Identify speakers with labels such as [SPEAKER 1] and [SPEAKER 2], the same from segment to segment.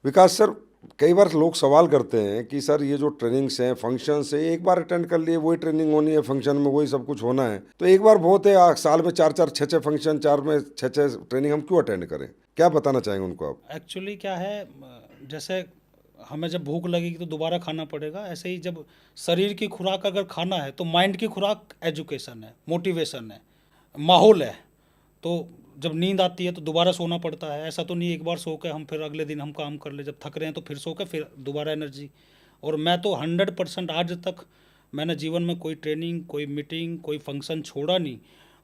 [SPEAKER 1] विकास sir, कई बार लोग सवाल करते हैं कि सर ये जो ट्रेनिंग्स हैं, फंक्शंस हैं, एक बार अटेंड कर लिए वही ट्रेनिंग होनी है, फंक्शन में वही सब कुछ होना है, तो एक बार बहुत है, साल में चार चार छः छः फंक्शन, चार में छः छः ट्रेनिंग हम क्यों अटेंड करें? क्या बताना चाहेंगे उनको आप?
[SPEAKER 2] एक्चुअली क्या है, जैसे हमें जब भूख लगेगी तो दोबारा खाना पड़ेगा, ऐसे ही जब शरीर की खुराक अगर खाना है तो माइंड की खुराक एजुकेशन है, मोटिवेशन है, माहौल है। तो जब नींद आती है तो दोबारा सोना पड़ता है। ऐसा तो नहीं एक बार सो के हम फिर अगले दिन हम काम कर ले, जब थक रहे हैं तो फिर सो के फिर दोबारा एनर्जी। और मैं तो 100% आज तक मैंने जीवन में कोई ट्रेनिंग, कोई मीटिंग, कोई फंक्शन छोड़ा नहीं।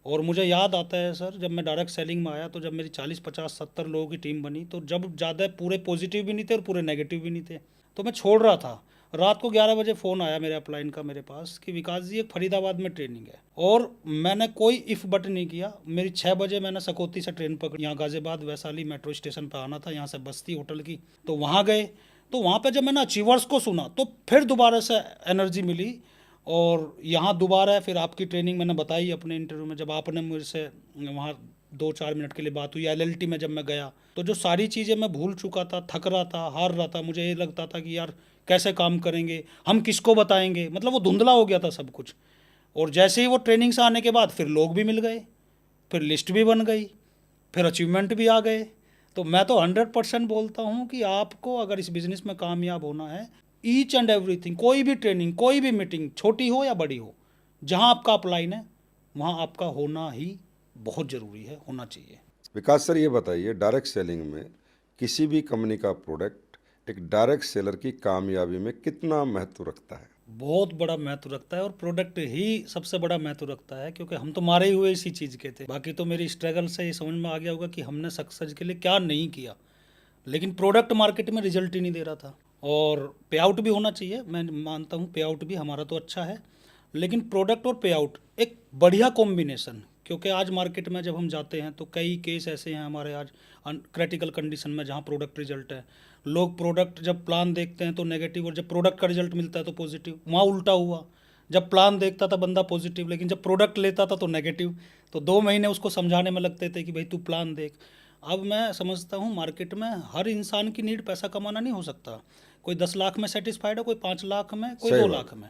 [SPEAKER 2] और मुझे याद आता है सर, जब मैं डायरेक्ट सेलिंग में आया तो जब मेरी 40 50 70 लोगों की टीम बनी, तो जब ज़्यादा पूरे पॉजिटिव भी नहीं थे और पूरे नेगेटिव भी नहीं थे, तो मैं छोड़ रहा था। रात को 11 बजे फ़ोन आया मेरे अपलाइन का मेरे पास कि विकास जी एक फरीदाबाद में ट्रेनिंग है। और मैंने कोई इफ़ बट नहीं किया। मेरी 6 बजे मैंने सकौती से ट्रेन पकड़ी, यहाँ गाज़ियाबाद वैशाली मेट्रो स्टेशन पर आना था, यहाँ से बस्ती होटल की। तो वहाँ गए, तो वहाँ पे जब मैंने अचीवर्स को सुना तो फिर दोबारा से एनर्जी मिली। और यहाँ दोबारा फिर आपकी ट्रेनिंग मैंने बताई अपने इंटरव्यू में, जब आपने मुझसे वहाँ 2 4 मिनट के लिए बात हुई। एलएलटी में जब मैं गया तो जो सारी चीज़ें मैं भूल चुका था, थक रहा था, हार रहा था, मुझे ये लगता था कि यार कैसे काम करेंगे, हम किसको बताएंगे, मतलब वो धुंधला हो गया था सब कुछ। और जैसे ही वो ट्रेनिंग से आने के बाद फिर लोग भी मिल गए, फिर लिस्ट भी बन गई, फिर अचीवमेंट भी आ गए। तो मैं तो 100% बोलता हूँ कि आपको अगर इस बिज़नेस में कामयाब होना है, ईच एंड एवरीथिंग, कोई भी ट्रेनिंग, कोई भी मीटिंग, छोटी हो या बड़ी हो, जहाँ आपका अपलाइन है वहाँ आपका होना ही बहुत ज़रूरी है, होना चाहिए।
[SPEAKER 1] विकास सर, ये बताइए, डायरेक्ट सेलिंग में किसी भी कंपनी का प्रोडक्ट एक डायरेक्ट सेलर की कामयाबी में कितना महत्व रखता है?
[SPEAKER 2] बहुत बड़ा महत्व रखता है, और प्रोडक्ट ही सबसे बड़ा महत्व रखता है, क्योंकि हम तो मारे हुए इसी चीज़ के थे। बाकी तो मेरी स्ट्रगल से ये समझ में आ गया होगा कि हमने सक्सेस के लिए क्या नहीं किया। लेकिन प्रोडक्ट मार्केट में रिजल्ट ही नहीं दे रहा था। और पे आउट भी होना चाहिए, मैं मानता हूँ पे आउट भी हमारा तो अच्छा है, लेकिन प्रोडक्ट और पे आउट एक बढ़िया कॉम्बिनेशन। क्योंकि आज मार्केट में जब हम जाते हैं तो कई केस ऐसे हैं हमारे आज क्रिटिकल कंडीशन में जहाँ प्रोडक्ट रिजल्ट है। लोग प्रोडक्ट जब प्लान देखते हैं तो नेगेटिव, और जब प्रोडक्ट का रिजल्ट मिलता है तो पॉजिटिव। वहाँ उल्टा हुआ, जब प्लान देखता था बंदा पॉजिटिव, लेकिन जब प्रोडक्ट लेता था तो नेगेटिव। तो 2 महीने उसको समझाने में लगते थे कि भाई तू प्लान देख। अब मैं समझता हूँ मार्केट में हर इंसान की नीड पैसा कमाना नहीं हो सकता। कोई 10 लाख में सेटिस्फाइड है, कोई 5 लाख में, कोई
[SPEAKER 1] सही
[SPEAKER 2] दो
[SPEAKER 1] बात।
[SPEAKER 2] लाख में।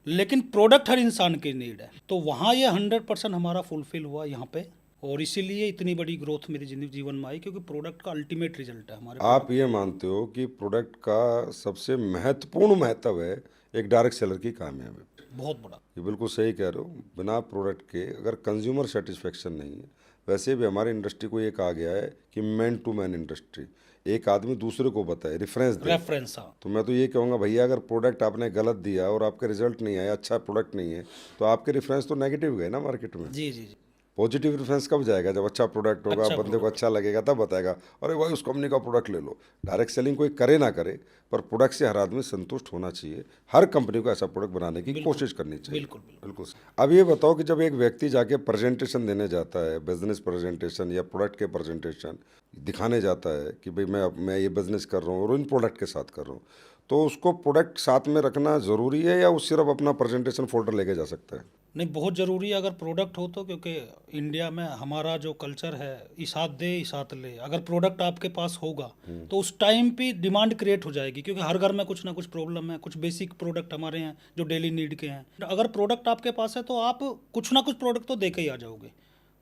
[SPEAKER 2] लेकिन प्रोडक्ट हर इंसान की नीड है, तो वहाँ ये 100% हमारा फुलफिल हुआ यहाँ पे। और इसीलिए इतनी बड़ी ग्रोथ मेरी जीवन में आई, क्योंकि प्रोडक्ट का अल्टीमेट रिजल्ट है हमारे
[SPEAKER 1] आप
[SPEAKER 2] प्रोडक्ट
[SPEAKER 1] ये
[SPEAKER 2] का।
[SPEAKER 1] मानते हो कि प्रोडक्ट का सबसे महत्वपूर्ण महत्व है एक डायरेक्ट सेलर की कामयाबी?
[SPEAKER 2] बहुत बड़ा।
[SPEAKER 1] ये बिल्कुल सही कह रहे हो। बिना प्रोडक्ट के अगर कंज्यूमर सेटिस्फेक्शन नहीं है, वैसे भी हमारी इंडस्ट्री को ये कहा गया है कि मैन टू मैन इंडस्ट्री, एक आदमी दूसरे को बताए, रेफरेंस दे।
[SPEAKER 2] रेफरेंस, हाँ।
[SPEAKER 1] तो मैं तो ये कहूँगा भैया, अगर प्रोडक्ट आपने गलत दिया और आपके रिजल्ट नहीं आया, अच्छा प्रोडक्ट नहीं है, तो आपके रेफरेंस तो नेगेटिव गए ना मार्केट में।
[SPEAKER 2] जी जी जी।
[SPEAKER 1] पॉजिटिव रेफरेंस कब जाएगा? जब अच्छा प्रोडक्ट होगा,
[SPEAKER 2] अच्छा
[SPEAKER 1] बंदे को
[SPEAKER 2] प्रोडक्ट।
[SPEAKER 1] अच्छा लगेगा, तब बताएगा अरे भाई उस कंपनी का प्रोडक्ट ले लो। डायरेक्ट सेलिंग कोई करे ना करे, पर प्रोडक्ट से हर आदमी संतुष्ट होना चाहिए। हर कंपनी को ऐसा प्रोडक्ट बनाने की
[SPEAKER 2] बिल्कुल
[SPEAKER 1] कोशिश करनी चाहिए।
[SPEAKER 2] बिल्कुल बिल्कुल।
[SPEAKER 1] बिल्कुल। अब ये बताओ कि जब एक व्यक्ति जाके प्रेजेंटेशन देने जाता है, बिजनेस प्रेजेंटेशन या प्रोडक्ट के प्रेजेंटेशन दिखाने जाता है कि भाई मैं ये बिजनेस कर रहा हूँ और इन प्रोडक्ट के साथ कर रहा हूँ, तो उसको प्रोडक्ट साथ में रखना ज़रूरी है या वो सिर्फ अपना प्रेजेंटेशन फोल्डर लेके जा सकता है?
[SPEAKER 2] नहीं, बहुत ज़रूरी है अगर प्रोडक्ट हो तो, क्योंकि इंडिया में हमारा जो कल्चर है, इसात दे इसात ले। अगर प्रोडक्ट आपके पास होगा तो उस टाइम पे डिमांड क्रिएट हो जाएगी, क्योंकि हर घर में कुछ ना कुछ प्रॉब्लम है। कुछ बेसिक प्रोडक्ट हमारे हैं जो डेली नीड के हैं। अगर प्रोडक्ट आपके पास है तो आप कुछ ना कुछ प्रोडक्ट तो दे के ही आ जाओगे।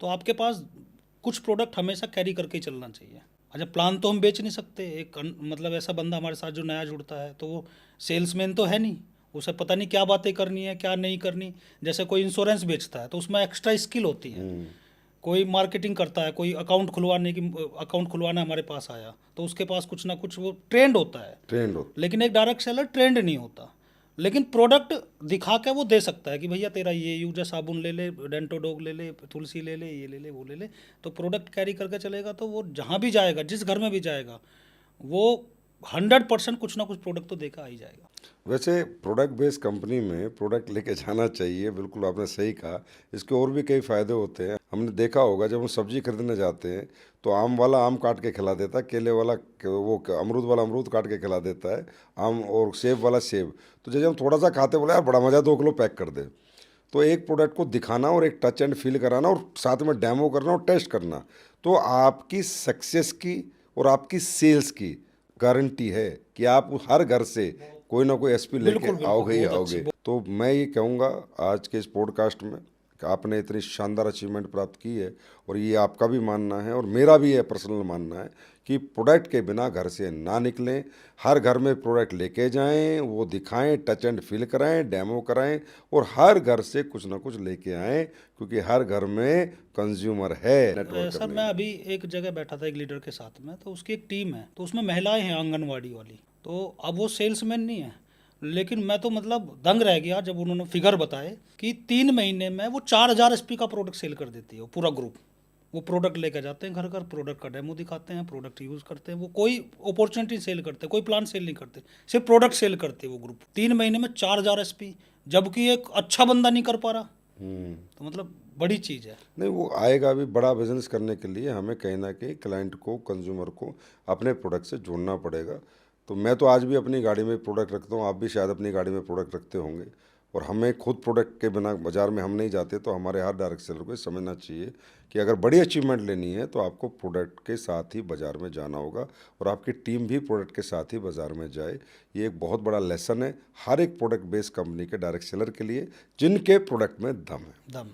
[SPEAKER 2] तो आपके पास कुछ प्रोडक्ट हमेशा कैरी करके ही चलना चाहिए। अच्छा, प्लान तो हम बेच नहीं सकते। एक मतलब ऐसा बंदा हमारे साथ जो नया जुड़ता है तो वो सेल्समैन तो है नहीं, उसे पता नहीं क्या बातें करनी है क्या नहीं करनी। जैसे कोई इंश्योरेंस बेचता है तो उसमें एक्स्ट्रा स्किल होती है। कोई मार्केटिंग करता है, कोई अकाउंट खुलवाना हमारे पास आया तो उसके पास कुछ ना कुछ वो ट्रेंड होता है।
[SPEAKER 1] ट्रेंड हो।
[SPEAKER 2] लेकिन एक डायरेक्ट सेलर ट्रेंड नहीं होता, लेकिन प्रोडक्ट दिखा के वो दे सकता है कि भैया तेरा ये यूज है, साबुन ले ले, डेंटो डॉग ले ले, तुलसी ले ले, ये ले ले, वो ले ले। तो प्रोडक्ट कैरी करके चलेगा तो वो जहाँ भी जाएगा, जिस घर में भी जाएगा, वो 100% कुछ ना कुछ प्रोडक्ट तो देखा आ ही जाएगा।
[SPEAKER 1] वैसे प्रोडक्ट बेस्ड कंपनी में प्रोडक्ट लेके जाना चाहिए, बिल्कुल आपने सही कहा। इसके और भी कई फ़ायदे होते हैं। हमने देखा होगा जब हम सब्जी खरीदने जाते हैं तो आम वाला आम काट के खिला देता है, केले वाला अमरूद वाला अमरूद काट के खिला देता है, आम और सेब वाला सेब। तो जब हम थोड़ा सा खाते बोले यार बड़ा मज़ा, 2 किलो पैक कर दे। तो एक प्रोडक्ट को दिखाना और एक टच एंड फील कराना और साथ में डेमो करना और टेस्ट करना, तो आपकी सक्सेस की और आपकी सेल्स की गारंटी है कि आप हर घर से कोई ना कोई एसपी लेके
[SPEAKER 2] बिल्कुल, बिल्कुल,
[SPEAKER 1] आओगे ही
[SPEAKER 2] बहुत अच्छी,
[SPEAKER 1] आओगे। तो मैं ये कहूँगा आज के इस पॉडकास्ट में कि आपने इतनी शानदार अचीवमेंट प्राप्त की है और ये आपका भी मानना है और मेरा भी है पर्सनल मानना है कि प्रोडक्ट के बिना घर से ना निकलें, हर घर में प्रोडक्ट लेके जाएं, वो दिखाएं, टच एंड फील कराएं, डेमो कराएं और हर घर से कुछ ना कुछ लेके आएं, क्योंकि हर घर में कंज्यूमर है नेटवर्क
[SPEAKER 2] सर
[SPEAKER 1] करने
[SPEAKER 2] मैं
[SPEAKER 1] के।
[SPEAKER 2] अभी एक जगह बैठा था एक लीडर के साथ में, तो उसकी एक टीम है, तो उसमें महिलाएं हैं आंगनवाड़ी वाली। तो अब वो सेल्समैन नहीं है, लेकिन मैं तो मतलब दंग रह गया जब उन्होंने फिगर बताए कि 3 महीने में वो 4000 SP का प्रोडक्ट सेल कर देती है, वो पूरा ग्रुप। वो प्रोडक्ट लेकर जाते हैं घर घर, प्रोडक्ट का डेमो दिखाते हैं, प्रोडक्ट यूज़ करते हैं। वो कोई अपॉर्चुनिटी सेल करते, कोई प्लान सेल नहीं करते, सिर्फ प्रोडक्ट सेल करते वो ग्रुप। 3 महीने में 4000 SP, जबकि एक अच्छा बंदा नहीं कर पा रहा। तो मतलब बड़ी चीज़ है।
[SPEAKER 1] नहीं, वो आएगा भी बड़ा बिजनेस करने के लिए हमें कहीं ना कहीं क्लाइंट को, कंज्यूमर को अपने प्रोडक्ट से जोड़ना पड़ेगा। तो मैं तो आज भी अपनी गाड़ी में प्रोडक्ट रखता हूँ, आप भी शायद अपनी गाड़ी में प्रोडक्ट रखते होंगे, और हमें खुद प्रोडक्ट के बिना बाज़ार में हम नहीं जाते। तो हमारे हर डायरेक्ट सेलर को ये समझना चाहिए कि अगर बड़ी अचीवमेंट लेनी है तो आपको प्रोडक्ट के साथ ही बाज़ार में जाना होगा और आपकी टीम भी प्रोडक्ट के साथ ही बाज़ार में जाए। ये एक बहुत बड़ा लेसन है हर एक प्रोडक्ट बेस्ड कंपनी के डायरेक्ट सेलर के लिए, जिनके प्रोडक्ट में दम है।
[SPEAKER 2] दम